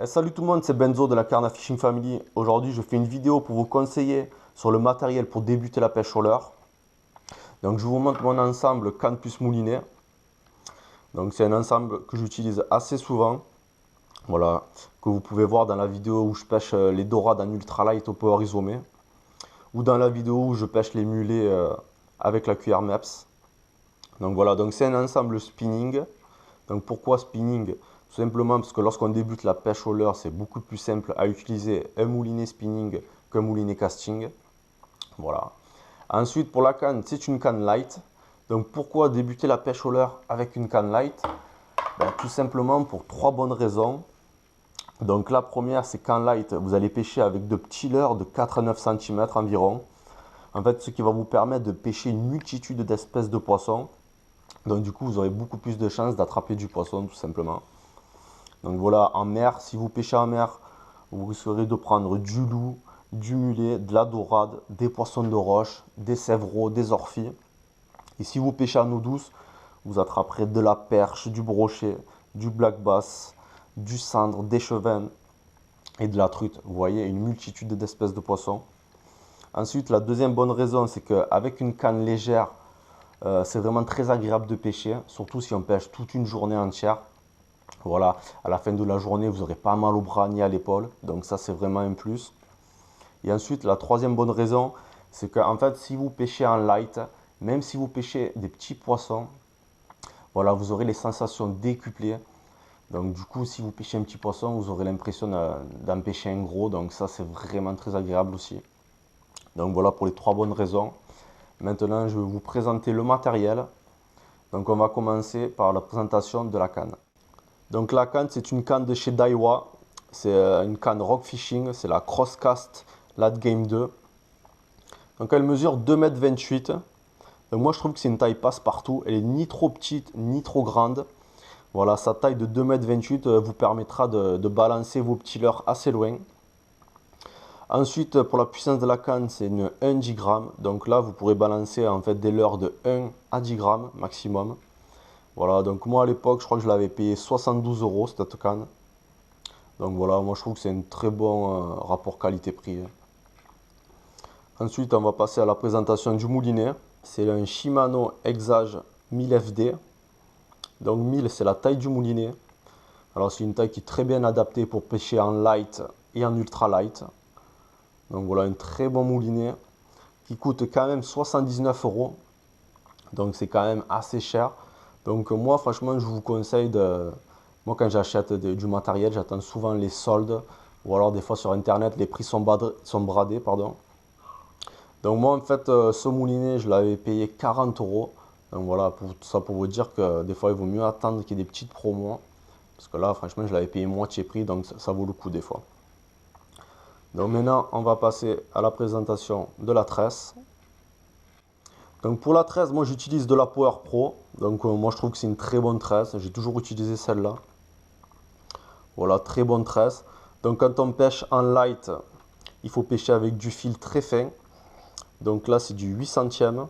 Salut tout le monde, c'est Benzo de la Carna Fishing Family. Aujourd'hui, je fais une vidéo pour vous conseiller sur le matériel pour débuter la pêche au leurre. Donc, je vous montre mon ensemble canne plus moulinet. Donc, c'est un ensemble que j'utilise assez souvent. Voilà, que vous pouvez voir dans la vidéo où je pêche les dorades en ultralight au power isomé. Ou dans la vidéo où je pêche les mulets avec la cuillère MEPS. Donc voilà, donc c'est un ensemble spinning. Donc pourquoi spinning? Tout simplement parce que lorsqu'on débute la pêche au leurre, c'est beaucoup plus simple à utiliser un moulinet spinning qu'un moulinet casting. Voilà. Ensuite, pour la canne, c'est une canne light. Donc pourquoi débuter la pêche au leurre avec une canne light? Tout simplement pour trois bonnes raisons. Donc la première, c'est qu'en light, vous allez pêcher avec de petits leurres de 4 à 9 cm environ. En fait, ce qui va vous permettre de pêcher une multitude d'espèces de poissons. Donc du coup, vous aurez beaucoup plus de chances d'attraper du poisson, tout simplement. Donc voilà, en mer, si vous pêchez en mer, vous risquerez de prendre du loup, du mulet, de la dorade, des poissons de roche, des sèvreaux, des orphies. Et si vous pêchez en eau douce, vous attraperez de la perche, du brochet, du black bass, du cendre, des chevennes et de la truite. Vous voyez, une multitude d'espèces de poissons. Ensuite, la deuxième bonne raison, c'est qu'avec une canne légère, c'est vraiment très agréable de pêcher, surtout si on pêche toute une journée entière. Voilà, à la fin de la journée, vous n'aurez pas mal au bras ni à l'épaule. Donc ça, c'est vraiment un plus. Et ensuite, la troisième bonne raison, c'est qu'en fait, si vous pêchez en light, même si vous pêchez des petits poissons, voilà, vous aurez les sensations décuplées. Donc du coup, si vous pêchez un petit poisson, vous aurez l'impression d'en pêcher un gros. Donc ça, c'est vraiment très agréable aussi. Donc voilà pour les trois bonnes raisons. Maintenant, je vais vous présenter le matériel. Donc on va commencer par la présentation de la canne. Donc la canne, c'est une canne de chez Daiwa. C'est une canne Rock Fishing. C'est la Crosscast Late Game 2. Donc elle mesure 2,28 m. Donc moi je trouve que c'est une taille passe-partout. Elle est ni trop petite ni trop grande. Voilà, sa taille de 2,28 m vous permettra de balancer vos petits leurres assez loin. Ensuite, pour la puissance de la canne, c'est une 1 10 grammes. Donc là, vous pourrez balancer en fait des leurres de 1 à 10 grammes maximum. Voilà, donc moi à l'époque, je crois que je l'avais payé 72 euros cette canne. Donc voilà, moi je trouve que c'est un très bon rapport qualité-prix. Ensuite, on va passer à la présentation du moulinet. C'est un Shimano Exage 1000 FD. Donc 1000, c'est la taille du moulinet. Alors c'est une taille qui est très bien adaptée pour pêcher en light et en ultra light. Donc voilà, un très bon moulinet qui coûte quand même 79 euros. Donc c'est quand même assez cher. Donc moi franchement je vous conseille de... Moi quand j'achète du matériel, j'attends souvent les soldes. Ou alors des fois sur internet les prix sont bradés. Pardon. Donc moi en fait ce moulinet je l'avais payé 40 euros. Donc voilà, pour tout ça pour vous dire que des fois il vaut mieux attendre qu'il y ait des petites promos. Parce que là franchement je l'avais payé moitié prix donc ça vaut le coup des fois. Donc maintenant on va passer à la présentation de la tresse. Donc pour la tresse, moi j'utilise de la Power Pro. Donc moi je trouve que c'est une très bonne tresse. J'ai toujours utilisé celle-là. Voilà, très bonne tresse. Donc quand on pêche en light, il faut pêcher avec du fil très fin. Donc là c'est du 8 centièmes.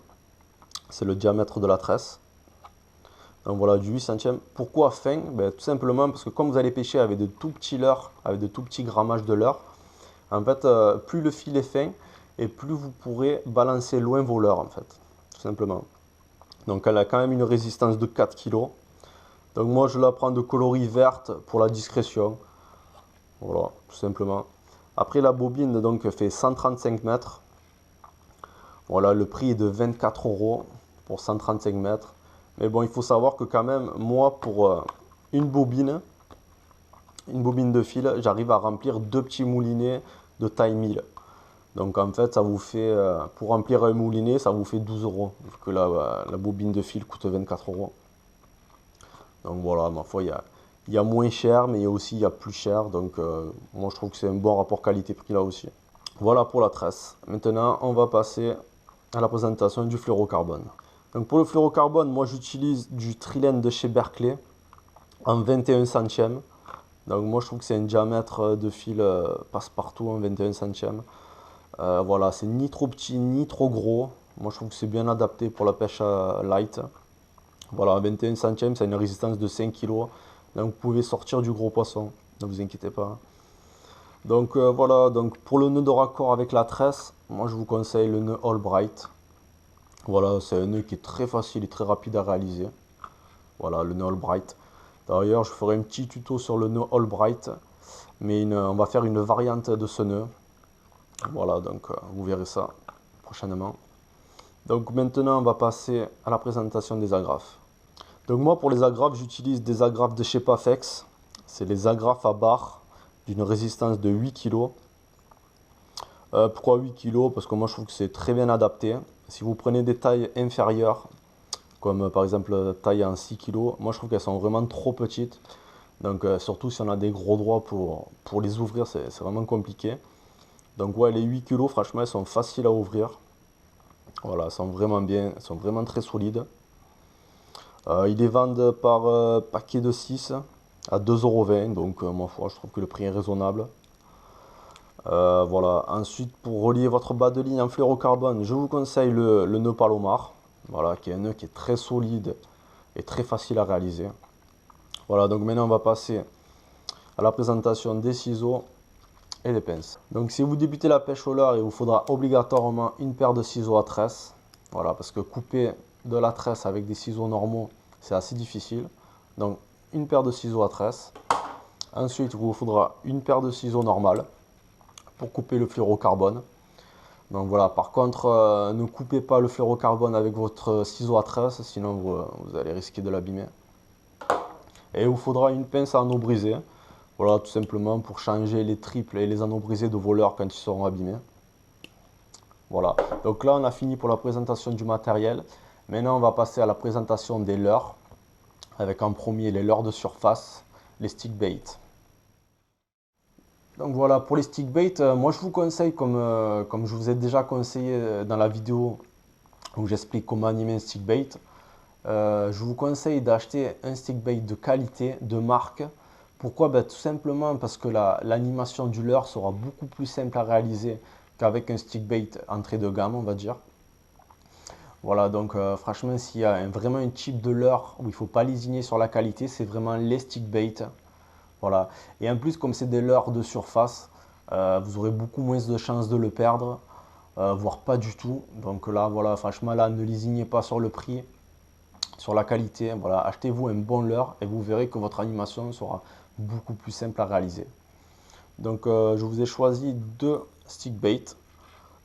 C'est le diamètre de la tresse. Donc voilà, du 8 centièmes. Pourquoi fin? Tout simplement parce que comme vous allez pêcher avec de tout petits leurres, avec de tout petits grammages de leurres, en fait, plus le fil est fin et plus vous pourrez balancer loin vos leurres en fait. Tout simplement. Donc elle a quand même une résistance de 4 kg. Donc moi je la prends de coloris verte pour la discrétion. Voilà, tout simplement. Après la bobine donc fait 135 mètres. Voilà, le prix est de 24 euros pour 135 mètres. Mais bon, il faut savoir que quand même, moi pour une bobine, une bobine de fil, j'arrive à remplir deux petits moulinets de taille 1000. Donc en fait, ça vous fait, pour remplir un moulinet, ça vous fait 12 euros. Vu que la bobine de fil coûte 24 euros. Donc voilà, ma foi, il y a moins cher, mais il y a plus cher. Donc moi, je trouve que c'est un bon rapport qualité-prix là aussi. Voilà pour la tresse. Maintenant, on va passer à la présentation du fluorocarbone. Donc pour le fluorocarbone, moi j'utilise du Trilène de chez Berkeley en 21 centièmes. Donc moi je trouve que c'est un diamètre de fil passe-partout en 21 centièmes. Voilà, c'est ni trop petit ni trop gros. Moi je trouve que c'est bien adapté pour la pêche light. Voilà, 21 centièmes, ça a une résistance de 5 kg. Donc vous pouvez sortir du gros poisson. ne vous inquiétez pas. Donc voilà, donc pour le nœud de raccord avec la tresse, moi je vous conseille le nœud Albright. Voilà, c'est un nœud qui est très facile et très rapide à réaliser. Voilà, le nœud Albright. D'ailleurs, je ferai un petit tuto sur le nœud Albright, mais on va faire une variante de ce nœud. Voilà, donc vous verrez ça prochainement. Donc maintenant, on va passer à la présentation des agrafes. Donc moi, pour les agrafes, j'utilise des agrafes de chez Pafex. C'est les agrafes à barre d'une résistance de 8 kg. Pourquoi 8 kg? Parce que moi, je trouve que c'est très bien adapté. Si vous prenez des tailles inférieures, comme par exemple taille en 6 kg, moi, je trouve qu'elles sont vraiment trop petites. Donc surtout si on a des gros doigts pour les ouvrir, c'est vraiment compliqué. Donc ouais, les 8 kg, franchement, elles sont faciles à ouvrir. Voilà, elles sont vraiment bien, elles sont vraiment très solides. Ils les vendent par paquet de 6 à 2,20 €. Donc moi, je trouve que le prix est raisonnable. Voilà. Ensuite, pour relier votre bas de ligne en fluorocarbone, je vous conseille le nœud Palomar. Voilà, qui est un nœud qui est très solide et très facile à réaliser. Voilà, donc maintenant on va passer à la présentation des ciseaux et des pinces. Donc si vous débutez la pêche au leurre, il vous faudra obligatoirement une paire de ciseaux à tresse. Voilà, parce que couper de la tresse avec des ciseaux normaux, c'est assez difficile. Donc une paire de ciseaux à tresse. Ensuite, il vous faudra une paire de ciseaux normales pour couper le fluorocarbone. Donc voilà, par contre, ne coupez pas le fluorocarbone avec votre ciseau à tresse, sinon vous allez risquer de l'abîmer. Et il vous faudra une pince à anneaux brisés. Voilà, tout simplement pour changer les triples et les anneaux brisés de vos leurres quand ils seront abîmés. Voilà, donc là on a fini pour la présentation du matériel. Maintenant on va passer à la présentation des leurres, avec en premier les leurres de surface, les stick bait. Donc voilà, pour les stick bait, moi je vous conseille, comme je vous ai déjà conseillé dans la vidéo où j'explique comment animer un stick bait, je vous conseille d'acheter un stick bait de qualité, de marque. Pourquoi? Ben, tout simplement parce que l'animation du leurre sera beaucoup plus simple à réaliser qu'avec un stick bait entrée de gamme, on va dire. Voilà, donc franchement, s'il y a vraiment un type de leurre où il ne faut pas lésigner sur la qualité, c'est vraiment les stick bait. Voilà. Et en plus, comme c'est des leurres de surface, vous aurez beaucoup moins de chances de le perdre, voire pas du tout. Donc là, voilà, franchement, là, ne lésignez pas sur le prix, sur la qualité. Voilà, achetez-vous un bon leurre et vous verrez que votre animation sera beaucoup plus simple à réaliser. Donc, je vous ai choisi deux stick bait.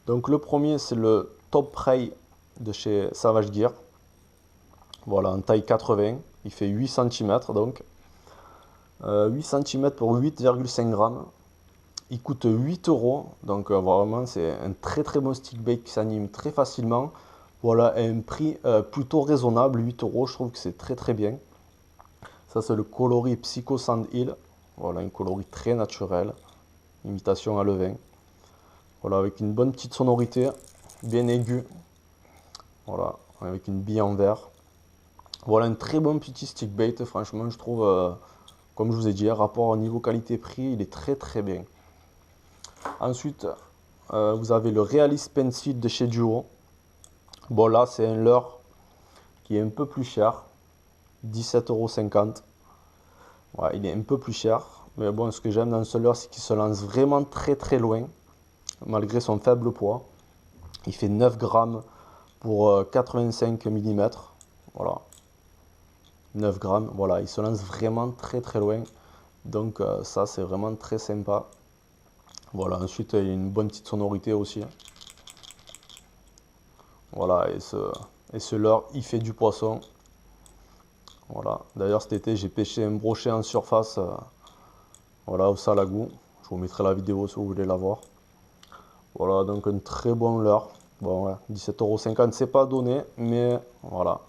Donc, le premier, c'est le Top Prey de chez Savage Gear. Voilà, en taille 80. Il fait 8 cm donc. 8 cm pour 8,5 grammes. Il coûte 8 €. Donc, vraiment, c'est un très très bon stick bait qui s'anime très facilement. Voilà, à un prix plutôt raisonnable. 8 €, je trouve que c'est très très bien. Ça, c'est le coloris Psycho Sand Hill. Voilà, un coloris très naturel. Imitation à levain. Voilà, avec une bonne petite sonorité, bien aiguë. Voilà, avec une bille en verre. Voilà, un très bon petit stick bait. Franchement, je trouve, comme je vous ai dit, rapport au niveau qualité-prix, il est très très bien. Ensuite, vous avez le Realist Pencil de chez Duo. Bon, là, c'est un leurre qui est un peu plus cher. 17,50 €. Ouais, il est un peu plus cher. Mais bon, ce que j'aime dans ce leurre, c'est qu'il se lance vraiment très très loin, malgré son faible poids. Il fait 9 grammes pour 85 mm. Voilà. 9 grammes. Voilà, il se lance vraiment très très loin. Donc ça, c'est vraiment très sympa. Voilà, ensuite, il y a une bonne petite sonorité aussi. Voilà, et ce leurre, il fait du poisson. Voilà, d'ailleurs cet été, j'ai pêché un brochet en surface, voilà, au Salagou. Je vous mettrai la vidéo si vous voulez la voir. Voilà, donc un très bon leurre. Bon, ouais, 17,50 €, c'est pas donné, mais voilà.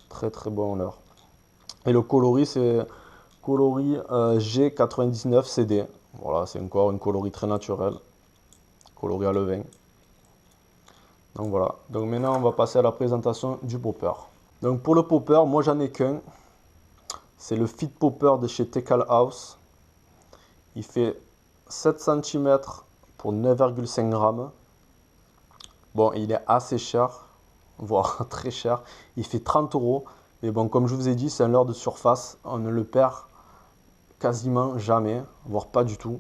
Très très bon leurre. Et le coloris, c'est coloris G99 CD. Voilà, c'est encore un coloris très naturel. Coloris à levain. Donc voilà. Donc maintenant, on va passer à la présentation du popper. Donc pour le popper, moi j'en ai qu'un. C'est le Fit Popper de chez Tekal House. Il fait 7 cm pour 9,5 grammes. Bon, il est assez cher, voire très cher. Il fait 30 €. Mais bon, comme je vous ai dit, c'est un leurre de surface. On ne le perd quasiment jamais, voire pas du tout.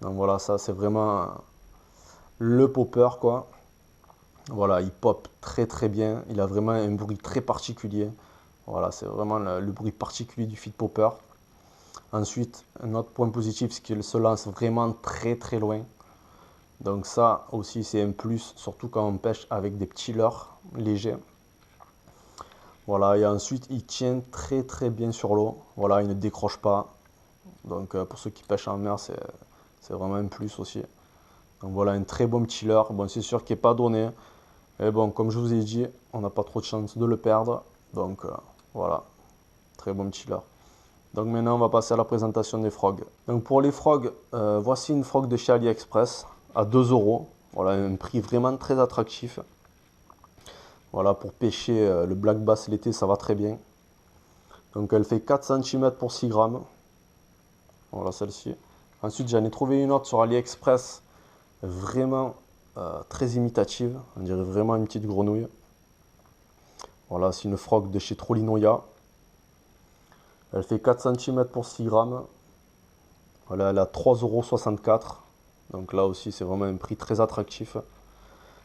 Donc voilà, ça c'est vraiment le popper quoi. Voilà, il pop très très bien. Il a vraiment un bruit très particulier. Voilà, c'est vraiment le bruit particulier du feed popper. Ensuite, un autre point positif, c'est qu'il se lance vraiment très très loin. Donc ça aussi, c'est un plus, surtout quand on pêche avec des petits leurres légers. Voilà, et ensuite, il tient très très bien sur l'eau. Voilà, il ne décroche pas. Donc pour ceux qui pêchent en mer, c'est vraiment un plus aussi. Donc voilà, un très bon petit leurre. Bon, c'est sûr qu'il n'est pas donné. Mais bon, comme je vous ai dit, on n'a pas trop de chance de le perdre. Donc voilà, très bon petit leurre. Donc maintenant, on va passer à la présentation des frogs. Donc pour les frogs, voici une frog de chez AliExpress à 2 euros. Voilà, un prix vraiment très attractif. Voilà, pour pêcher le black bass l'été, ça va très bien. Donc elle fait 4 cm pour 6 grammes. Voilà celle-ci. Ensuite, j'en ai trouvé une autre sur AliExpress, vraiment très imitative. On dirait vraiment une petite grenouille. Voilà, c'est une frog de chez Trollinoya. Elle fait 4 cm pour 6 grammes. Voilà, elle a 3,64 €. Donc là aussi, c'est vraiment un prix très attractif.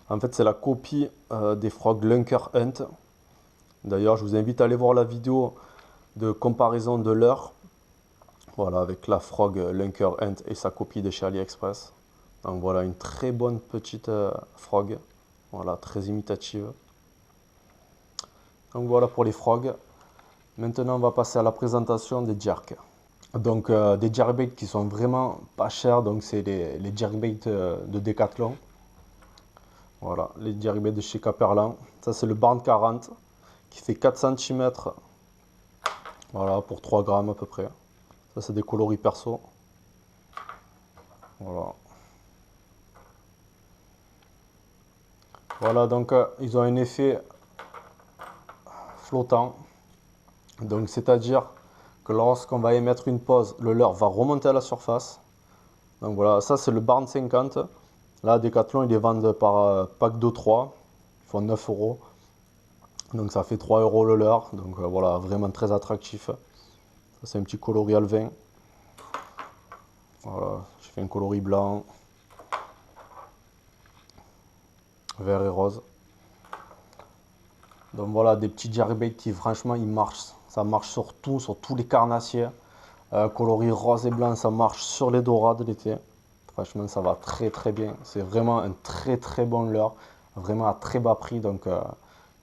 En fait, c'est la copie des frogs Lunker Hunt. D'ailleurs, je vous invite à aller voir la vidéo de comparaison de leur. Voilà, avec la frog Lunker Hunt et sa copie de chez AliExpress. Donc voilà, une très bonne petite frog. Voilà, très imitative. Donc voilà pour les frogs. Maintenant, on va passer à la présentation des jerks. Donc des jerkbaits qui sont vraiment pas chers. Donc c'est les jerkbaits de Decathlon. Voilà, les jerkbaits de chez Caperlan. Ça c'est le Barn 40 qui fait 4 cm. Voilà, pour 3 grammes à peu près. Ça c'est des coloris perso. Voilà. Voilà, donc ils ont un effet flottant. Donc c'est-à-dire que lorsqu'on va émettre une pause, le leurre va remonter à la surface. Donc voilà, ça c'est le Barn 50. Là, Decathlon, ils les vendent par pack de 3. Ils font 9 euros. Donc ça fait 3 euros le leurre. Donc voilà, vraiment très attractif. Ça c'est un petit coloris alvin. Voilà, j'ai fait un coloris blanc, vert et rose. Donc voilà, des petits jerkbaits qui franchement ils marchent. Ça marche sur tout, sur tous les carnassiers. Coloris rose et blanc, ça marche sur les dorades l'été. Franchement, ça va très très bien. C'est vraiment un très très bon leurre. Vraiment à très bas prix. Donc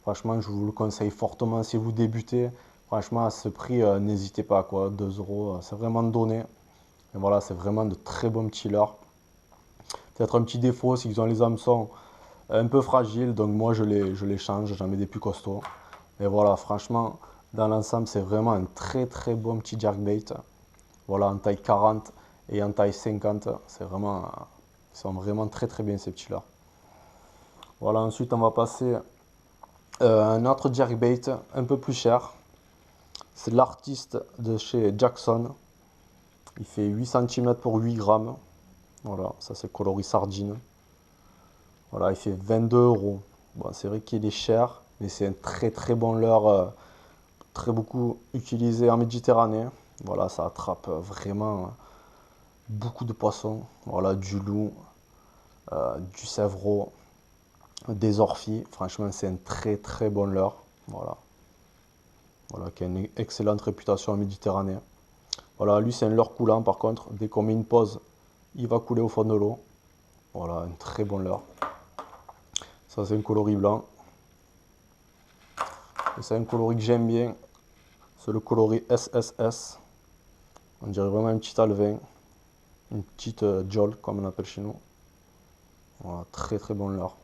franchement, je vous le conseille fortement si vous débutez. Franchement, à ce prix, n'hésitez pas quoi. 2 euros, c'est vraiment donné. Et voilà, c'est vraiment de très bons petits leurres. Peut-être un petit défaut, c'est qu'ils ont les hameçons un peu fragiles. Donc moi, je les change. J'en mets des plus costauds. Et voilà, franchement, dans l'ensemble, c'est vraiment un très très bon petit jerkbait. Voilà, en taille 40 et en taille 50. C'est vraiment, ils sont vraiment très très bien ces petits leurres. Voilà, ensuite on va passer à un autre jerkbait un peu plus cher. C'est l'artiste de chez Jackson. Il fait 8 cm pour 8 grammes. Voilà, ça c'est coloris sardine. Voilà, il fait 22 euros. Bon, c'est vrai qu'il est cher, mais c'est un très très bon leurre, très beaucoup utilisé en Méditerranée. Voilà, ça attrape vraiment beaucoup de poissons. Voilà, du loup, du sévreau, des orphies. Franchement, c'est un très très bon leurre. Voilà. Voilà, qui a une excellente réputation en Méditerranée. Voilà, lui c'est un leurre coulant par contre. Dès qu'on met une pause, il va couler au fond de l'eau. Voilà, un très bon leurre. Ça c'est un coloris blanc. Et c'est un coloris que j'aime bien. C'est le coloris SSS. On dirait vraiment un petit alvin. Une petite jole comme on appelle chez nous. Voilà, très très bon leurre.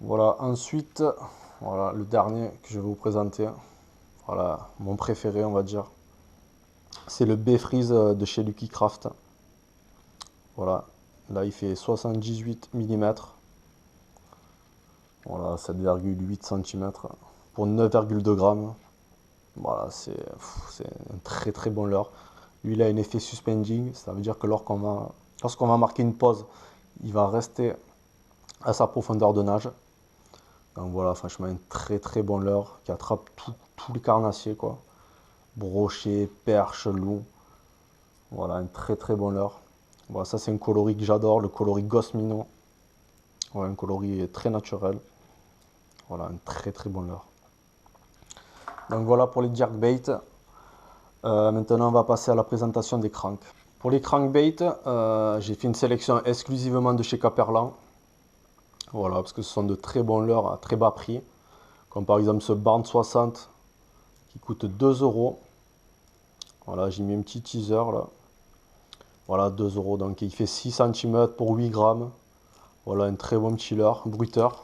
Voilà, ensuite, voilà le dernier que je vais vous présenter. Voilà, mon préféré on va dire. C'est le B-Freeze de chez Lucky Craft. Voilà, là il fait 78 mm. Voilà, 7,8 cm pour 9,2 grammes. Voilà, c'est un très très bon leurre. Lui, il a un effet suspending, ça veut dire que lorsqu'on va marquer une pause, il va rester à sa profondeur de nage. Donc voilà, franchement, un très très bon leurre qui attrape tous les carnassiers, quoi. brochet, perche, loup. Voilà, un très très bon leurre. Voilà, ça c'est un coloris que j'adore, le coloris Ghost Minnow. Voilà, un coloris très naturel. Voilà, un très très bon leurre. Donc voilà pour les jerkbaits. Maintenant on va passer à la présentation des cranks. Pour les crankbaits, j'ai fait une sélection exclusivement de chez Caperlan. Voilà, parce que ce sont de très bons leurres à très bas prix. Comme par exemple ce Barn 60 qui coûte 2 euros. Voilà, j'ai mis un petit teaser là. Voilà, 2 euros. Donc il fait 6 cm pour 8 grammes. Voilà, un très bon petit leurre, bruteur.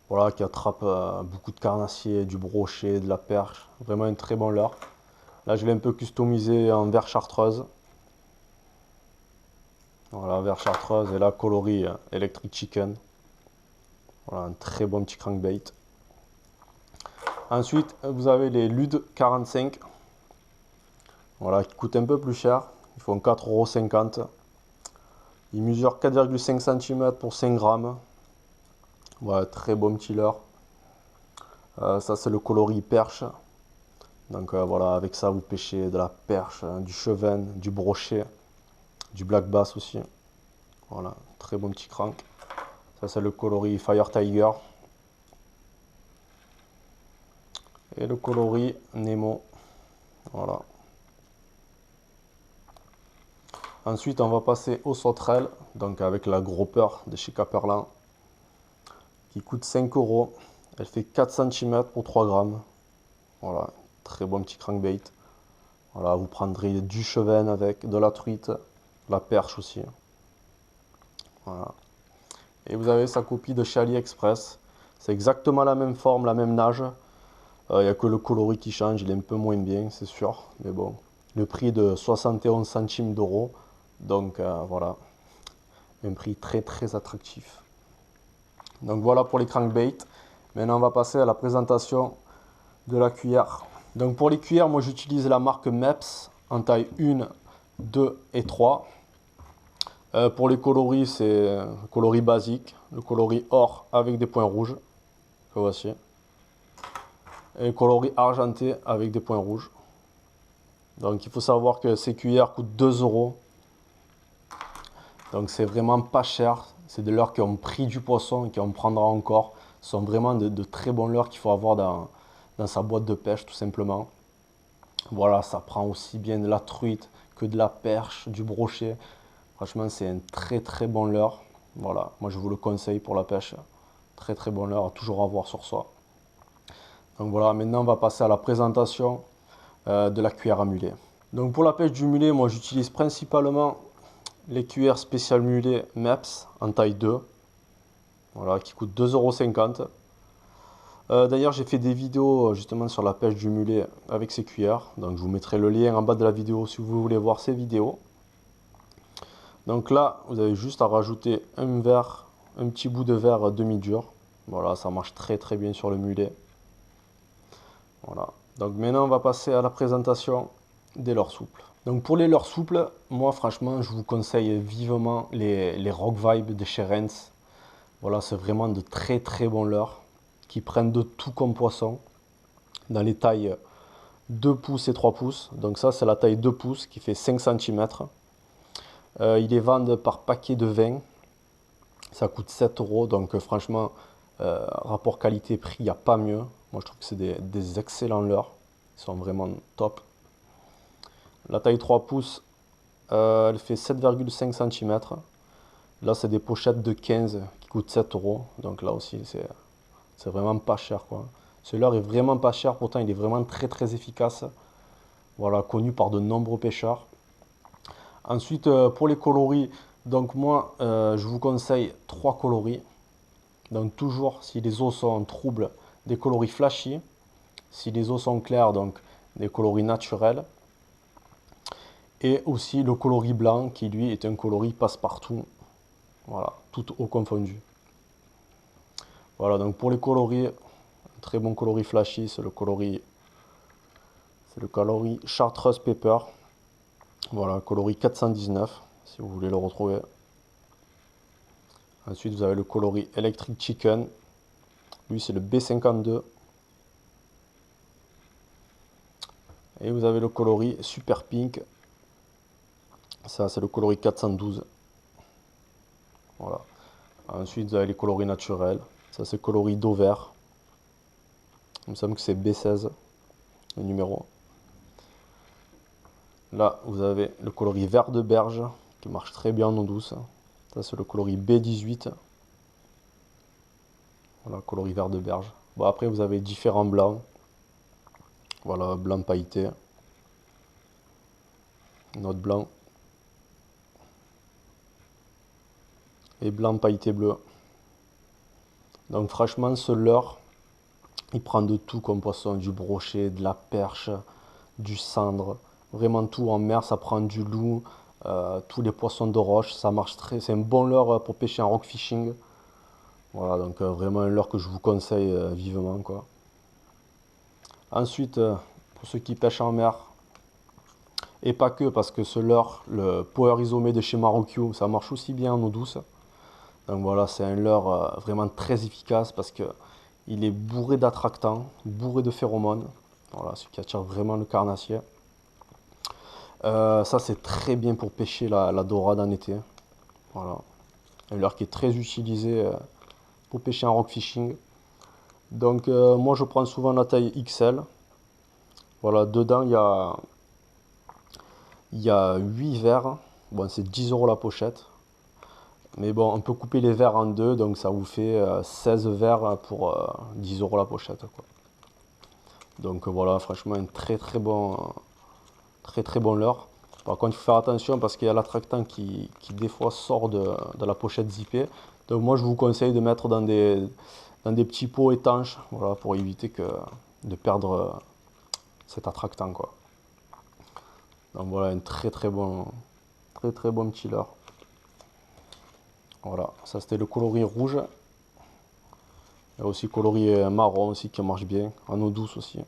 Voilà, qui attrape beaucoup de carnassiers, du brochet, de la perche. Vraiment un très bon leurre. Là, je l'ai un peu customisé en verre chartreuse. Voilà, verre chartreuse et là, coloris Electric Chicken. Voilà, un très bon petit crankbait. Ensuite, vous avez les Lude 45. Voilà, qui coûtent un peu plus cher. Ils font 4,50 €. Ils mesurent 4,5 cm pour 5 grammes. Voilà, très bon petit leurre. Ça, c'est le coloris perche. Donc voilà, avec ça, vous pêchez de la perche, du chevenne, du brochet, du black bass aussi. Voilà, très bon petit crank. Ça, c'est le coloris Fire Tiger. Et le coloris Nemo. Voilà. Ensuite, on va passer au sauterelle, donc avec la grouper de chez Caperlan, qui coûte 5 euros. Elle fait 4 cm pour 3 grammes. Voilà, très bon petit crankbait. Voilà, vous prendrez du chevenne avec, de la truite, de la perche aussi. Voilà. Et vous avez sa copie de chez AliExpress. C'est exactement la même forme, la même nage. Il n'y a que le coloris qui change, il est un peu moins bien, c'est sûr. Mais bon, le prix est de 71 centimes d'euros. Donc voilà, un prix très très attractif. Donc voilà pour les crankbaits. Maintenant on va passer à la présentation de la cuillère. Donc pour les cuillères, moi j'utilise la marque MEPS en taille 1, 2 et 3. Pour les coloris, c'est le coloris basique, le coloris or avec des points rouges, que voici. Et le coloris argenté avec des points rouges. Donc il faut savoir que ces cuillères coûtent 2 euros. Donc c'est vraiment pas cher. C'est des leurres qui ont pris du poisson et qui en prendra encore. Ce sont vraiment de très bons leurres qu'il faut avoir dans sa boîte de pêche tout simplement. Voilà, ça prend aussi bien de la truite que de la perche, du brochet. Franchement, c'est un très très bon leurre. Voilà, moi je vous le conseille pour la pêche. Très très bon leurre à toujours avoir sur soi. Donc voilà, maintenant on va passer à la présentation de la cuillère à mulet. Donc pour la pêche du mulet, moi j'utilise principalement les cuillères spéciales mulet MEPS en taille 2. Voilà, qui coûtent 2,50 €. D'ailleurs, j'ai fait des vidéos justement sur la pêche du mulet avec ces cuillères. Donc je vous mettrai le lien en bas de la vidéo si vous voulez voir ces vidéos. Donc là, vous avez juste à rajouter un petit bout de verre demi-dur. Voilà, ça marche très très bien sur le mulet. Voilà. Donc maintenant, on va passer à la présentation des leurres souples. Donc pour les leurres souples, moi franchement, je vous conseille vivement les Rock Vibe de chez Renz. Voilà, c'est vraiment de très très bons leurres qui prennent de tout comme poisson dans les tailles 2 pouces et 3 pouces. Donc ça, c'est la taille 2 pouces qui fait 5 cm. Ils les vendent par paquet de 20. Ça coûte 7 euros. Donc franchement, rapport qualité-prix, il n'y a pas mieux. Moi, je trouve que c'est des excellents leurres. Ils sont vraiment top. La taille 3 pouces, elle fait 7,5 cm. Là, c'est des pochettes de 15 qui coûtent 7 euros. Donc là aussi, c'est vraiment pas cher, quoi. Ce leurre est vraiment pas cher. Pourtant, il est vraiment très très efficace. Voilà, connu par de nombreux pêcheurs. Ensuite, pour les coloris, donc moi, je vous conseille 3 coloris. Donc toujours, si les eaux sont troubles, des coloris flashy. Si les eaux sont claires, donc des coloris naturels. Et aussi le coloris blanc, qui lui est un coloris passe-partout. Voilà, tout eau confondu. Voilà, donc pour les coloris, un très bon coloris flashy, c'est le coloris Chartreuse Pepper. Voilà, coloris 419, si vous voulez le retrouver. Ensuite, vous avez le coloris Electric Chicken. Lui, c'est le B52. Et vous avez le coloris Super Pink. Ça, c'est le coloris 412. Voilà. Ensuite, vous avez les coloris naturels. Ça, c'est coloris d'eau vert. Il me semble que c'est B16, le numéro. Là, vous avez le coloris vert de berge, qui marche très bien en eau douce. Ça, c'est le coloris B18. Voilà, coloris vert de berge. Bon, après, vous avez différents blancs. Voilà, blanc pailleté. Notre blanc. Et blanc pailleté bleu. Donc franchement, ce leurre, il prend de tout comme poisson, du brochet, de la perche, du cendre, vraiment tout en mer, ça prend du loup, tous les poissons de roche, ça marche très, c'est un bon leurre pour pêcher en rock fishing. Voilà, donc vraiment un leurre que je vous conseille vivement, quoi. Ensuite, pour ceux qui pêchent en mer, et pas que, parce que ce leurre, le Power Isomé de chez Marocchio, ça marche aussi bien en eau douce. Donc voilà, c'est un leurre vraiment très efficace parce que il est bourré d'attractants, bourré de phéromones. Voilà, ce qui attire vraiment le carnassier. Ça, c'est très bien pour pêcher la dorade en été. Voilà. Un leurre qui est très utilisé pour pêcher en rock fishing. Donc moi, je prends souvent la taille XL. Voilà, dedans, il y a 8 verres. Bon, c'est 10 € la pochette. Mais bon, on peut couper les verres en deux, donc ça vous fait 16 verres pour 10 € la pochette, quoi. Donc voilà, franchement, un très très bon leurre. Par contre, il faut faire attention parce qu'il y a l'attractant qui des fois sort de la pochette zippée. Donc moi, je vous conseille de mettre dans des petits pots étanches, voilà, pour éviter de perdre cet attractant, quoi. Donc voilà, un très bon petit leurre. Voilà, ça c'était le coloris rouge. Il y a aussi coloris marron aussi qui marche bien, en eau douce aussi.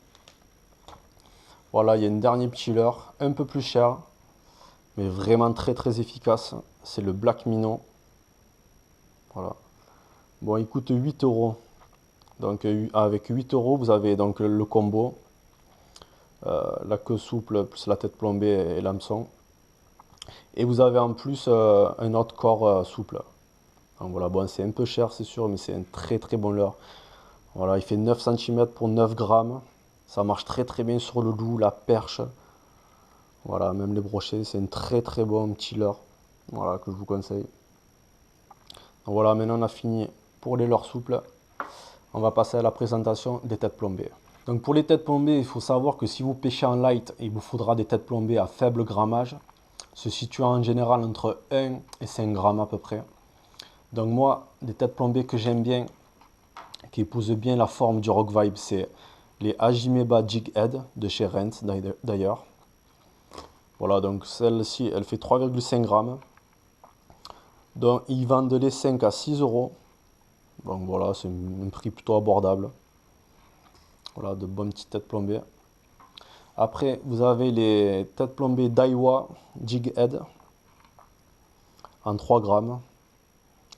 Voilà, il y a un dernier petit leurre, un peu plus cher, mais vraiment très efficace. C'est le Black Minnow. Voilà. Bon, il coûte 8 €. Donc avec 8 €, vous avez donc le combo. La queue souple plus la tête plombée et l'hameçon. Et vous avez en plus un autre corps souple. Donc voilà, bon, c'est un peu cher, c'est sûr, mais c'est un très bon leurre. Voilà, il fait 9 cm pour 9 grammes. Ça marche très bien sur le loup, la perche. Voilà, même les brochets, c'est un très bon petit leurre. Voilà, que je vous conseille. Donc voilà, maintenant on a fini pour les leurres souples. On va passer à la présentation des têtes plombées. Donc pour les têtes plombées, il faut savoir que si vous pêchez en light, il vous faudra des têtes plombées à faible grammage, se situant en général entre 1 et 5 grammes à peu près. Donc moi, des têtes plombées que j'aime bien, qui épousent bien la forme du rock vibe, c'est les Hajimeba Jig Head de chez Rent d'ailleurs. Voilà, donc celle-ci, elle fait 3,5 grammes. Donc ils vendent les 5 à 6 €. Donc voilà, c'est un prix plutôt abordable. Voilà, de bonnes petites têtes plombées. Après, vous avez les têtes plombées Daiwa Jig Head en 3 grammes.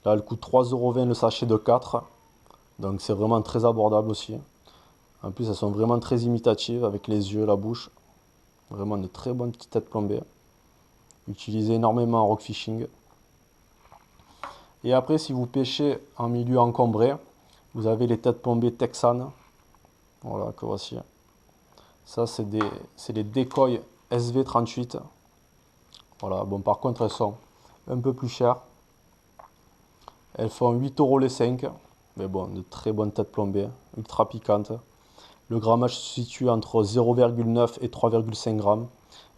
Là, elle coûte 3,20 € le sachet de 4. Donc c'est vraiment très abordable aussi. En plus, elles sont vraiment très imitatives avec les yeux, la bouche. Vraiment de très bonnes petites têtes plombées. Utilisées énormément en rock fishing. Et après, si vous pêchez en milieu encombré, vous avez les têtes plombées Texan. Voilà, que voici. Ça, c'est les Decoy SV38. Voilà, bon, par contre, elles sont un peu plus chères. Elles font 8 € les 5. Mais bon, de très bonnes têtes plombées, ultra piquantes. Le grammage se situe entre 0,9 et 3,5 grammes.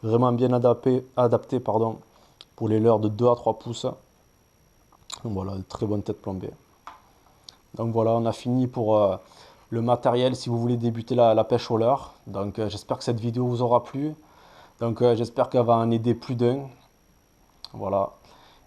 Vraiment bien adapté pour les leurres de 2 à 3 pouces. Donc voilà, de très bonnes têtes plombées. Donc voilà, on a fini pour le matériel si vous voulez débuter la pêche au leurre. Donc j'espère que cette vidéo vous aura plu. Donc j'espère qu'elle va en aider plus d'un. Voilà.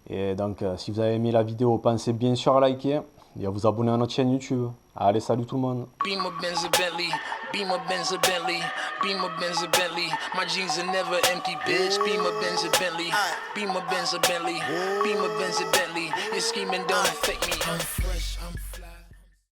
Et donc si vous avez aimé la vidéo, pensez bien sûr à liker et à vous abonner à notre chaîne YouTube. Allez, salut tout le monde. Beamer, Benz, Bentley. Beamer, Benz, Bentley. Beamer, Benz, Bentley. My jeans are never empty, bitch. Beamer, Benz, Bentley. Beamer, Benz, Bentley. Beamer, Benz, Bentley. Your scheming don't affect me. I'm fresh.